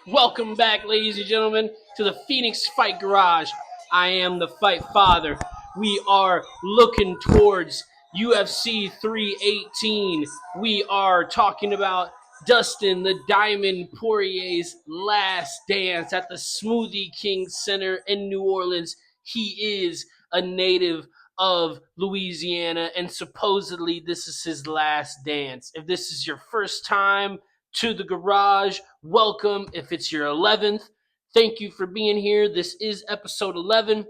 Welcome back, ladies and gentlemen, to the Phoenix Fight Garage. I am the Fight Father. We are looking towards UFC 318. We are talking about Dustin the Diamond Poirier's last dance at the Smoothie King Center in New Orleans. He is a native of Louisiana, and supposedly this is his last dance. If this is your first time to the garage, welcome. If it's your 11th, thank you for being here. This is episode 11.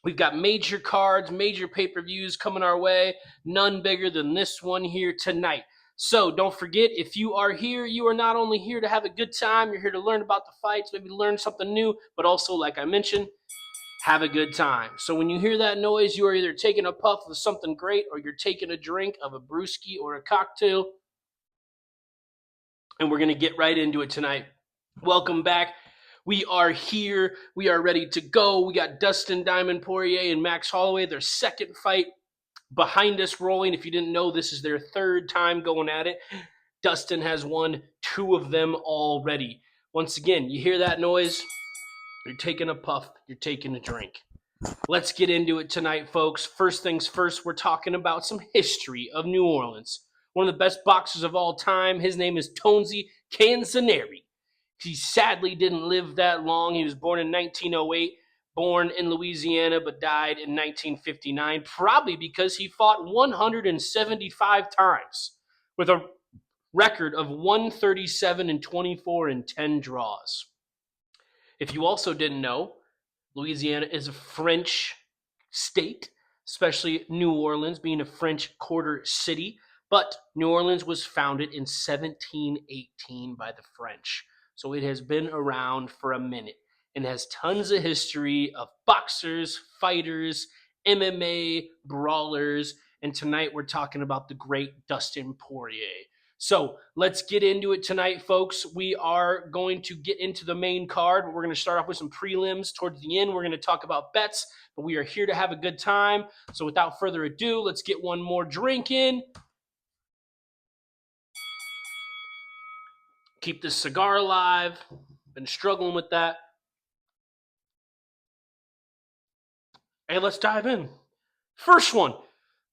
We've got major cards, major pay-per-views coming our way, none bigger than this one here tonight. So don't forget, if you are here, you are not only here to have a good time, you're here to learn about the fights, maybe learn something new, but also, like I mentioned, have a good time. So when you hear that noise, you are either taking a puff of something great or you're taking a drink of a brewski or a cocktail. And we're going to get right into it tonight. Welcome back. We are here. We are ready to go. We got Dustin Diamond Poirier and Max Holloway, their second fight behind us rolling. If you didn't know, this is their third time going at it. Dustin has won 2 of them already. Once again, you hear that noise? You're taking a puff. You're taking a drink. Let's get into it tonight, folks. First things first, we're talking about some history of New Orleans. One of the best boxers of all time. His name is Tonzi Canzaneri. He sadly didn't live that long. He was born in 1908, born in Louisiana, but died in 1959, probably because he fought 175 times with a record of 137 and 24 and 10 draws. If you also didn't know, Louisiana is a French state, especially New Orleans being a French quarter city. But New Orleans was founded in 1718 by the French. So it has been around for a minute and has tons of history of boxers, fighters, MMA, brawlers. And tonight we're talking about the great Dustin Poirier. So let's get into it tonight, folks. We are going to get into the main card. We're going to start off with some prelims. Towards the end, we're going to talk about bets, but we are here to have a good time. So without further ado, let's get one more drink in. Keep this cigar alive. Been struggling with that. And let's dive in. First one,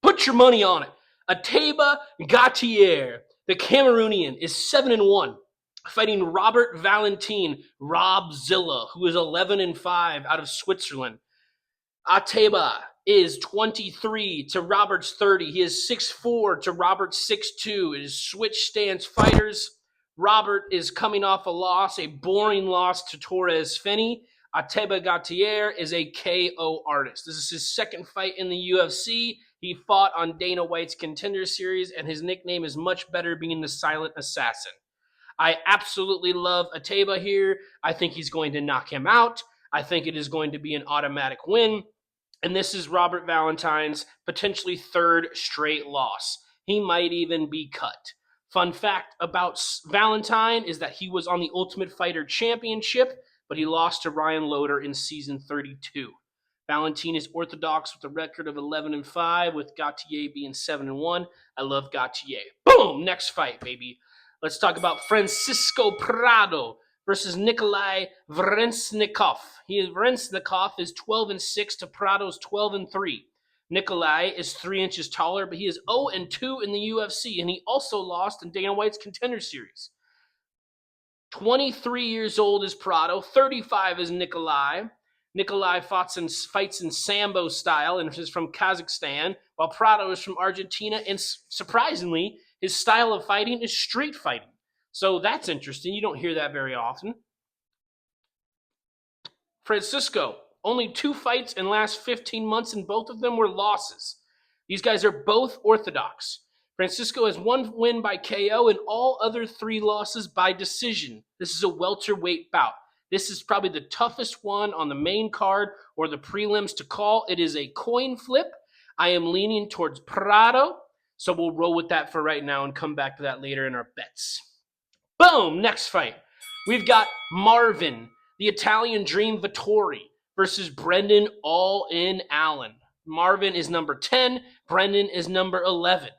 put your money on it. Ateba Gautier, the Cameroonian, is 7-1, fighting Robert Valentin, Robzilla, who is 11-5 out of Switzerland. Ateba is 23 to Robert's 30. He is 6'4 to Robert's 6'2. It is switch stance fighters. Robert is coming off a loss, a boring loss to Torres Feni. Ateba Gautier is a KO artist. This is his second fight in the UFC. He fought on Dana White's Contender Series, and his nickname is much better, being the Silent Assassin. I absolutely love Ateba here. I think he's going to knock him out. I think it is going to be an automatic win. And this is Robert Valentine's potentially third straight loss. He might even be cut. Fun fact about Valentine is that he was on the Ultimate Fighter Championship, but he lost to Ryan Loder in season 32. Valentine is orthodox with a record of 11-5, with Gautier being 7-1. I love Gautier. Boom! Next fight, baby. Let's talk about Francisco Prado versus Nikolai Vrensnikov. Vrensnikov is 12-6 to Prado's 12-3. Nikolai is 3 inches taller, but he is 0-2 in the UFC, and he also lost in Dana White's Contender Series. 23 years old is Prado, 35 is Nikolai. Nikolai fights in Sambo style and is from Kazakhstan, while Prado is from Argentina, and surprisingly, his style of fighting is street fighting. So that's interesting. You don't hear that very often. Francisco, only 2 fights in the last 15 months, and both of them were losses. These guys are both orthodox. Francisco has 1 win by KO and all other 3 losses by decision. This is a welterweight bout. This is probably the toughest one on the main card or the prelims to call. It is a coin flip. I am leaning towards Prado, so we'll roll with that for right now and come back to that later in our bets. Boom! Next fight. We've got Marvin, the Italian Dream Vittori, versus Brendan All-In Allen. Marvin is number 10. Brendan is number 11.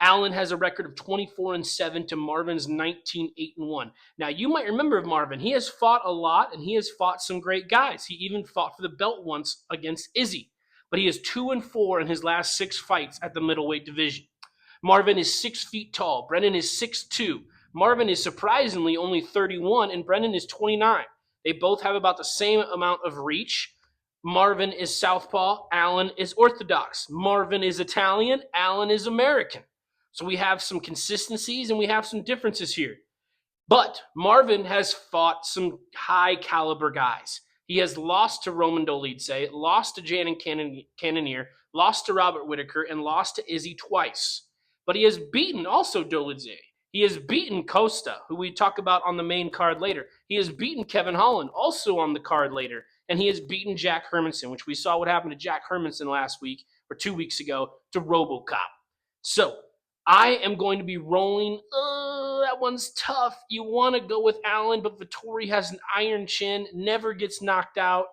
Allen has a record of 24-7 to Marvin's 19-8-1. Now, you might remember of Marvin. He has fought a lot, and he has fought some great guys. He even fought for the belt once against Izzy. But he is 2-4 in his last 6 fights at the middleweight division. Marvin is 6 feet tall. Brendan is 6'2". Marvin is surprisingly only 31, and Brendan is 29. They both have about the same amount of reach. Marvin is southpaw. Allen is orthodox. Marvin is Italian. Allen is American. So we have some consistencies and we have some differences here. But Marvin has fought some high caliber guys. He has lost to Roman Dolidze, lost to Janin Cannonier, lost to Robert Whitaker, and lost to Izzy twice. But he has beaten also Dolidze. He has beaten Costa, who we talk about on the main card later. He has beaten Kevin Holland, also on the card later. And he has beaten Jack Hermanson, which we saw what happened to Jack Hermanson last week or 2 weeks ago to RoboCop. So I am going to be rolling. That one's tough. You want to go with Allen, but Vettori has an iron chin, never gets knocked out,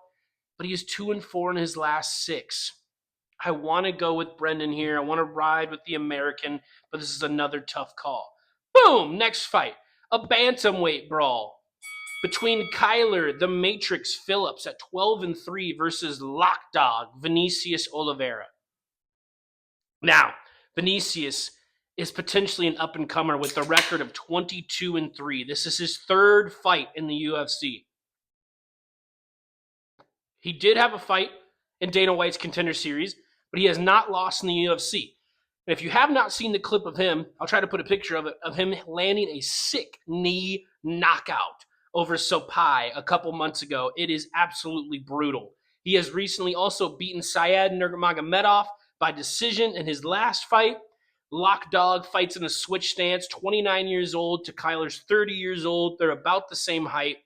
but he is 2-4 in his last 6. I want to go with Brendan here. I want to ride with the American, but this is another tough call. Boom! Next fight. A bantamweight brawl between Kyler, the Matrix Phillips at 12-3 versus Lockdog, Vinicius Oliveira. Now, Vinicius is potentially an up-and-comer with a record of 22-3. This is his 3rd fight in the UFC. He did have a fight in Dana White's Contender Series, but he has not lost in the UFC. And if you have not seen the clip of him, I'll try to put a picture of it, of him landing a sick knee knockout over Sopai a couple months ago. It is absolutely brutal. He has recently also beaten Syed Nurmagomedov by decision in his last fight. Lockdog fights in a switch stance, 29 years old to Kyler's 30 years old. They're about the same height.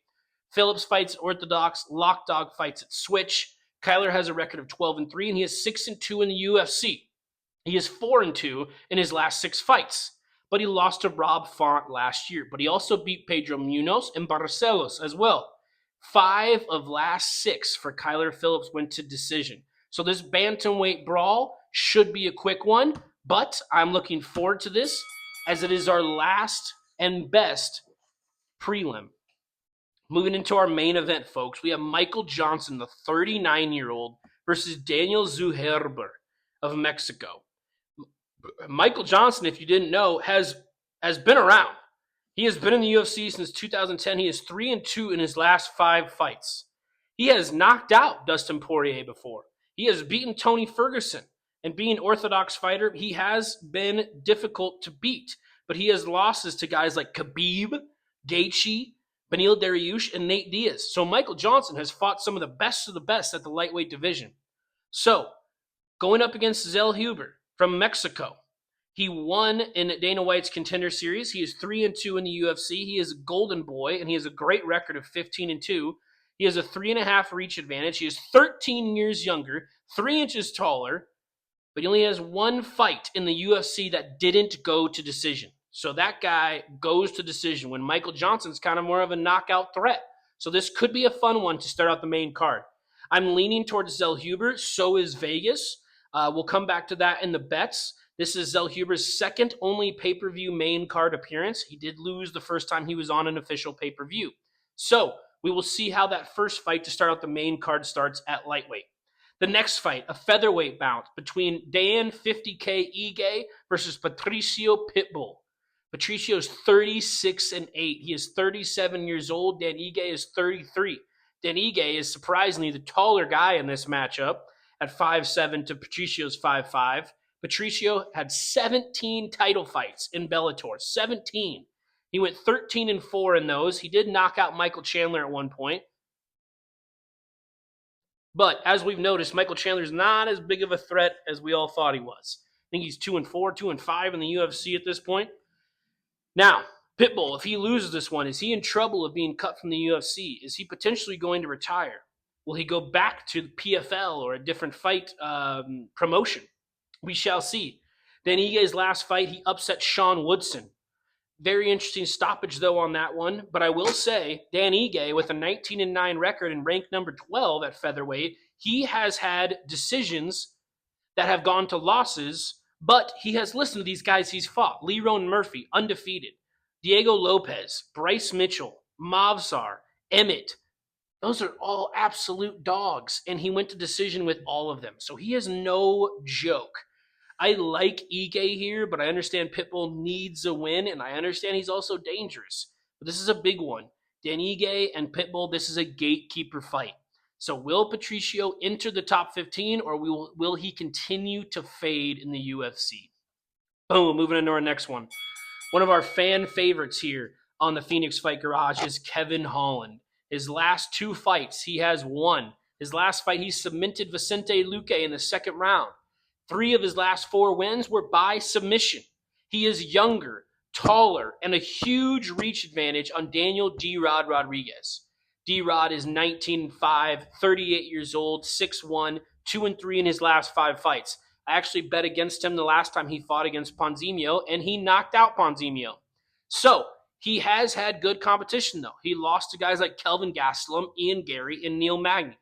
Phillips fights orthodox. Lockdog fights at switch. Kyler has a record of 12-3, and he is 6-2 in the UFC. He is 4-2 in his last 6 fights, but he lost to Rob Font last year. But he also beat Pedro Munoz and Barcelos as well. 5 of last 6 for Kyler Phillips went to decision. So this bantamweight brawl should be a quick one, but I'm looking forward to this as it is our last and best prelim. Moving into our main event, folks, we have Michael Johnson, the 39-year-old, versus Daniel Zuherber of Mexico. Michael Johnson, if you didn't know, has been around. He has been in the UFC since 2010. He is 3-2 in his last 5 fights. He has knocked out Dustin Poirier before. He has beaten Tony Ferguson. And being an orthodox fighter, he has been difficult to beat. But he has losses to guys like Khabib, Gaethje, Beneil Dariush, and Nate Diaz. So Michael Johnson has fought some of the best at the lightweight division. So, going up against Zell Huber from Mexico. He won in Dana White's Contender Series. He is 3-2 in the UFC. He is a golden boy, and he has a great record of 15-2. He has a 3.5 reach advantage. He is 13 years younger, 3 inches taller, but he only has 1 fight in the UFC that didn't go to decision. So that guy goes to decision when Michael Johnson's kind of more of a knockout threat. So this could be a fun one to start out the main card. I'm leaning towards Zell Huber. So is Vegas. We'll come back to that in the bets. This is Zell Huber's second only pay-per-view main card appearance. He did lose the first time he was on an official pay-per-view. So we will see how that first fight to start out the main card starts at lightweight. The next fight, a featherweight bout between Dan 50K Ige versus Patricio Pitbull. Patricio is 36-8. He is 37 years old. Dan Ige is 33. Dan Ige is surprisingly the taller guy in this matchup at 5'7" to Patricio's 5'5". Patricio had 17 title fights in Bellator. 17. He went 13-4 in those. He did knock out Michael Chandler at one point. But as we've noticed, Michael Chandler's not as big of a threat as we all thought he was. I think he's 2-4, 2-5 in the UFC at this point. Now, Pitbull, if he loses this one, is he in trouble of being cut from the UFC? Is he potentially going to retire? Will he go back to the PFL or a different fight promotion? We shall see. Dan Ige's last fight, he upset Sean Woodson. Very interesting stoppage, though, on that one. But I will say, Dan Ige, with a 19-9 record and ranked number 12 at featherweight, he has had decisions that have gone to losses, But he has listened to these guys he's fought. Lerone Murphy, undefeated. Diego Lopez, Bryce Mitchell, Mavsar, Emmett. Those are all absolute dogs. And he went to decision with all of them. So he is no joke. I like Ige here, but I understand Pitbull needs a win, and I understand he's also dangerous. But this is a big one. Dan Ige and Pitbull, this is a gatekeeper fight. So will Patricio enter the top 15, or will he continue to fade in the UFC? Boom, moving into our next one. One of our fan favorites here on the Phoenix Fight Garage is Kevin Holland. His last 2 fights, he has won. His last fight, he cemented Vicente Luque in the second round. 3 of his last 4 wins were by submission. He is younger, taller, and a huge reach advantage on Daniel D-Rod Rodriguez. D-Rod is 19-5, 38 years old, 6'1", 2-3 in his last 5 fights. I actually bet against him the last time he fought against Ponzinibbio, and he knocked out Ponzinibbio. So he has had good competition, though. He lost to guys like Kelvin Gastelum, Ian Gary, and Neil Magny.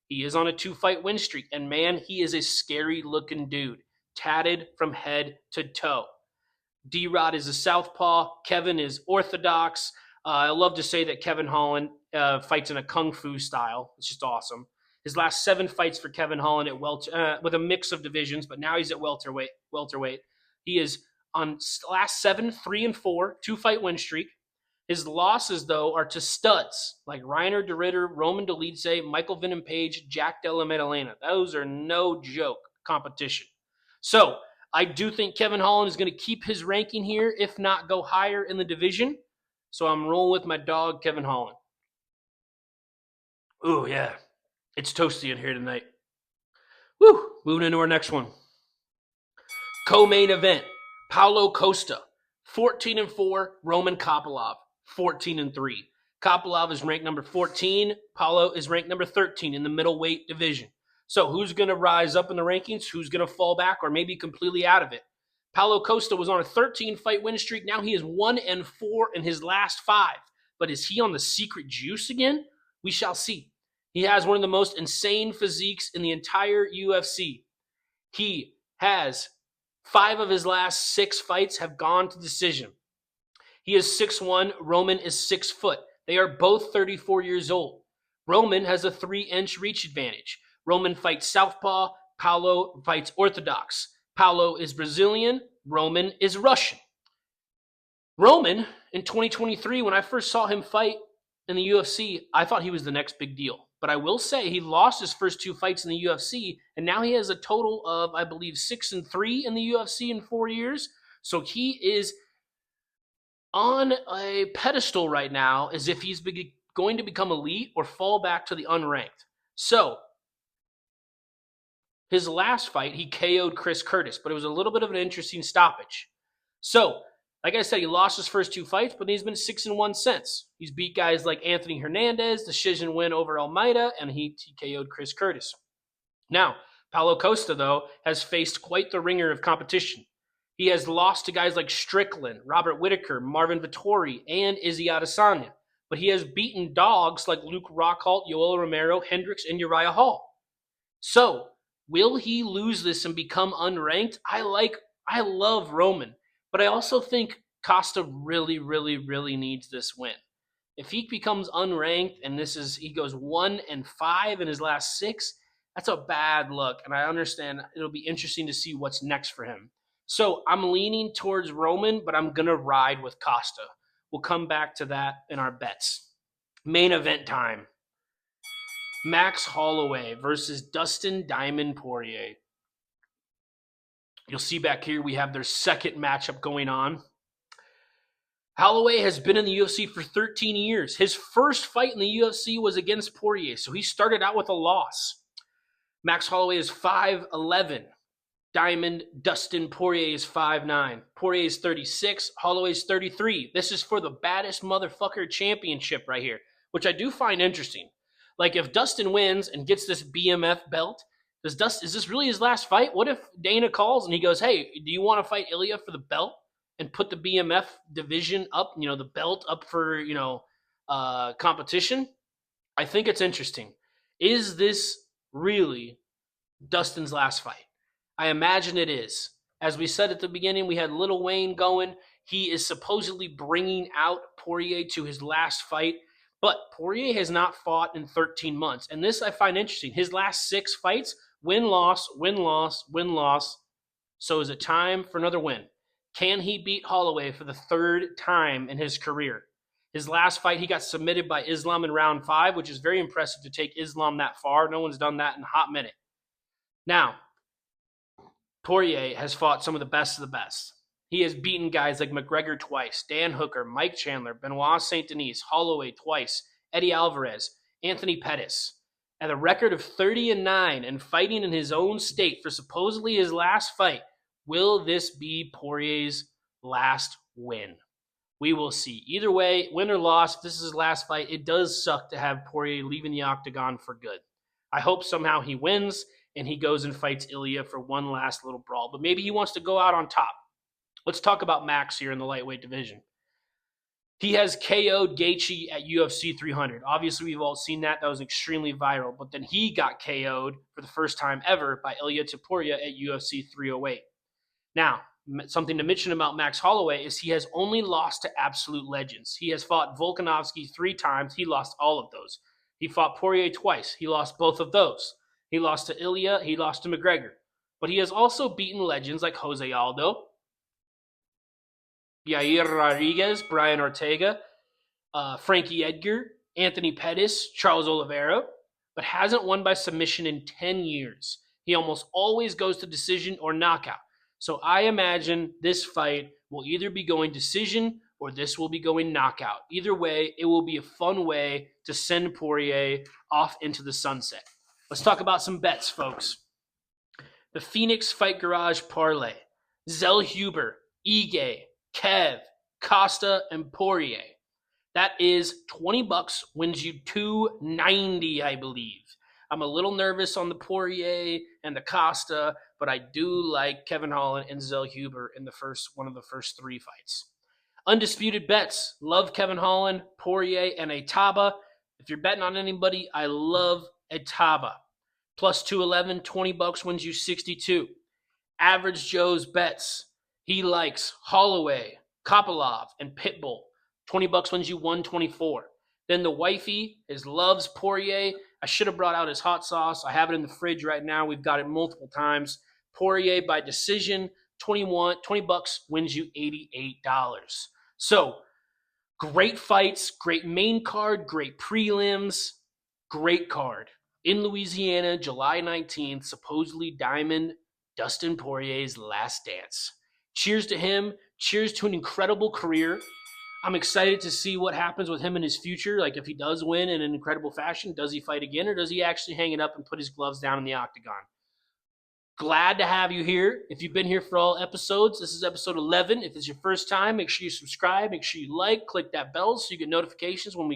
He is on a 2-fight win streak, and man, he is a scary-looking dude, tatted from head to toe. D-Rod is a southpaw. Kevin is orthodox. I love to say that Kevin Holland fights in a kung fu style. It's just awesome. His last 7 fights for Kevin Holland at with a mix of divisions, but now he's at welterweight. He is on last 7, 3-4, 2-fight win streak. His losses, though, are to studs like Reiner de Ritter, Roman Dolidze, Michael Venom Page, Jack Della Maddalena. Those are no joke competition. So I do think Kevin Holland is going to keep his ranking here, if not go higher in the division. So I'm rolling with my dog, Kevin Holland. Ooh, yeah. It's toasty in here tonight. Woo! Moving into our next one. Co-main event. Paulo Costa, 14-4. Roman Kopylov, 14-3. Kopylov is ranked number 14. Paulo is ranked number 13 in the middleweight division. So who's going to rise up in the rankings? Who's going to fall back or maybe completely out of it? Paulo Costa was on a 13-fight win streak. Now he is 1-4 in his last 5. But is he on the secret juice again? We shall see. He has one of the most insane physiques in the entire UFC. He has 5 of his last 6 fights have gone to decision. He is 6'1". Roman is 6 foot. They are both 34 years old. Roman has a 3-inch reach advantage. Roman fights southpaw. Paulo fights orthodox. Paulo is Brazilian. Roman is Russian. Roman, in 2023, when I first saw him fight in the UFC, I thought he was the next big deal. But I will say he lost his first 2 fights in the UFC, and now he has a total of, I believe, 6-3 in the UFC in 4 years. So he is on a pedestal right now as if he's going to become elite or fall back to the unranked. So his last fight, he KO'd Chris Curtis, but it was a little bit of an interesting stoppage. So, like I said, he lost his first 2 fights, but he's been 6-1 since. He's beat guys like Anthony Hernandez, decision win over Almeida, and he KO'd Chris Curtis. Now, Paulo Costa, though, has faced quite the ringer of competition. He has lost to guys like Strickland, Robert Whittaker, Marvin Vettori, and Izzy Adesanya. But he has beaten dogs like Luke Rockhold, Yoel Romero, Hendricks, and Uriah Hall. So, will he lose this and become unranked? I love Roman. But I also think Costa really, really, really needs this win. If he becomes unranked and he goes 1-5 in his last 6, that's a bad look. And I understand it'll be interesting to see what's next for him. So I'm leaning towards Roman, but I'm going to ride with Costa. We'll come back to that in our bets. Main event time. Max Holloway versus Dustin Diamond Poirier. You'll see back here we have their second matchup going on. Holloway has been in the UFC for 13 years. His first fight in the UFC was against Poirier, so he started out with a loss. Max Holloway is 5'11". Dustin Poirier is 5'9". Poirier is 36. Holloway is 33. This is for the baddest motherfucker championship right here, which I do find interesting. Like, if Dustin wins and gets this BMF belt, is this really his last fight? What if Dana calls and he goes, hey, do you want to fight Ilya for the belt and put the BMF division up, the belt up for, competition? I think it's interesting. Is this really Dustin's last fight? I imagine it is. As we said at the beginning, we had Lil Wayne going. He is supposedly bringing out Poirier to his last fight, but Poirier has not fought in 13 months. And this I find interesting. His last 6 fights, win, loss, win, loss, win, loss. So is it time for another win? Can he beat Holloway for the 3rd time in his career? His last fight, he got submitted by Islam in round 5, which is very impressive to take Islam that far. No one's done that in a hot minute. Now, Poirier has fought some of the best. He has beaten guys like McGregor twice, Dan Hooker, Mike Chandler, Benoit St. Denis, Holloway twice, Eddie Alvarez, Anthony Pettis. At a record of 30-9 and fighting in his own state for supposedly his last fight, will this be Poirier's last win? We will see. Either way, win or loss, if this is his last fight, it does suck to have Poirier leaving the octagon for good. I hope somehow he wins and he goes and fights Ilya for one last little brawl. But maybe he wants to go out on top. Let's talk about Max here in the lightweight division. He has KO'd Gaethje at UFC 300. Obviously, we've all seen that. That was extremely viral. But then he got KO'd for the first time ever by Ilya Topuria at UFC 308. Now, something to mention about Max Holloway is he has only lost to absolute legends. He has fought Volkanovski 3 times. He lost all of those. He fought Poirier twice. He lost both of those. He lost to Ilya. He lost to McGregor. But he has also beaten legends like Jose Aldo, Yair Rodriguez, Brian Ortega, Frankie Edgar, Anthony Pettis, Charles Oliveira, but hasn't won by submission in 10 years. He almost always goes to decision or knockout. So I imagine this fight will either be going decision or this will be going knockout. Either way, it will be a fun way to send Poirier off into the sunset. Let's talk about some bets, folks. The Phoenix Fight Garage Parlay. Zell Huber, Ige, Kev, Costa, and Poirier. That is $20 wins you $290, I believe. I'm a little nervous on the Poirier and the Costa, but I do like Kevin Holland and Zell Huber in one of the first 3 fights. Undisputed bets. Love Kevin Holland, Poirier, and Etaba. If you're betting on anybody, I love Etaba. Plus 211, $20 wins you 62. Average Joe's bets. He likes Holloway, Kopylov, and Pitbull. $20 wins you 124. Then the wifey loves Poirier. I should have brought out his hot sauce. I have it in the fridge right now. We've got it multiple times. Poirier by decision, $20 wins you $88. So, great fights, great main card, great prelims, great card. In Louisiana, July 19th, supposedly Diamond Dustin Poirier's last dance. Cheers to him. Cheers to an incredible career. I'm excited to see what happens with him in his future. Like if he does win in an incredible fashion, does he fight again or does he actually hang it up and put his gloves down in the octagon? Glad to have you here. If you've been here for all episodes, this is episode 11. If it's your first time, make sure you subscribe, make sure you like, click that bell so you get notifications when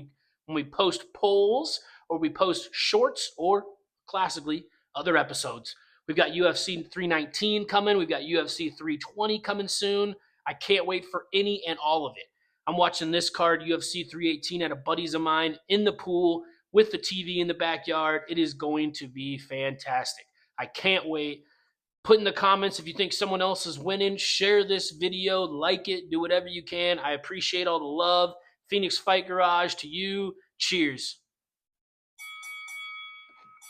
we post polls or we post shorts or classically other episodes. We've got UFC 319 coming. We've got UFC 320 coming soon. I can't wait for any and all of it. I'm watching this card, UFC 318, at a buddy's of mine in the pool with the TV in the backyard. It is going to be fantastic. I can't wait. Put in the comments if you think someone else is winning. Share this video, like it, do whatever you can. I appreciate all the love. Phoenix Fight Garage to you. Cheers.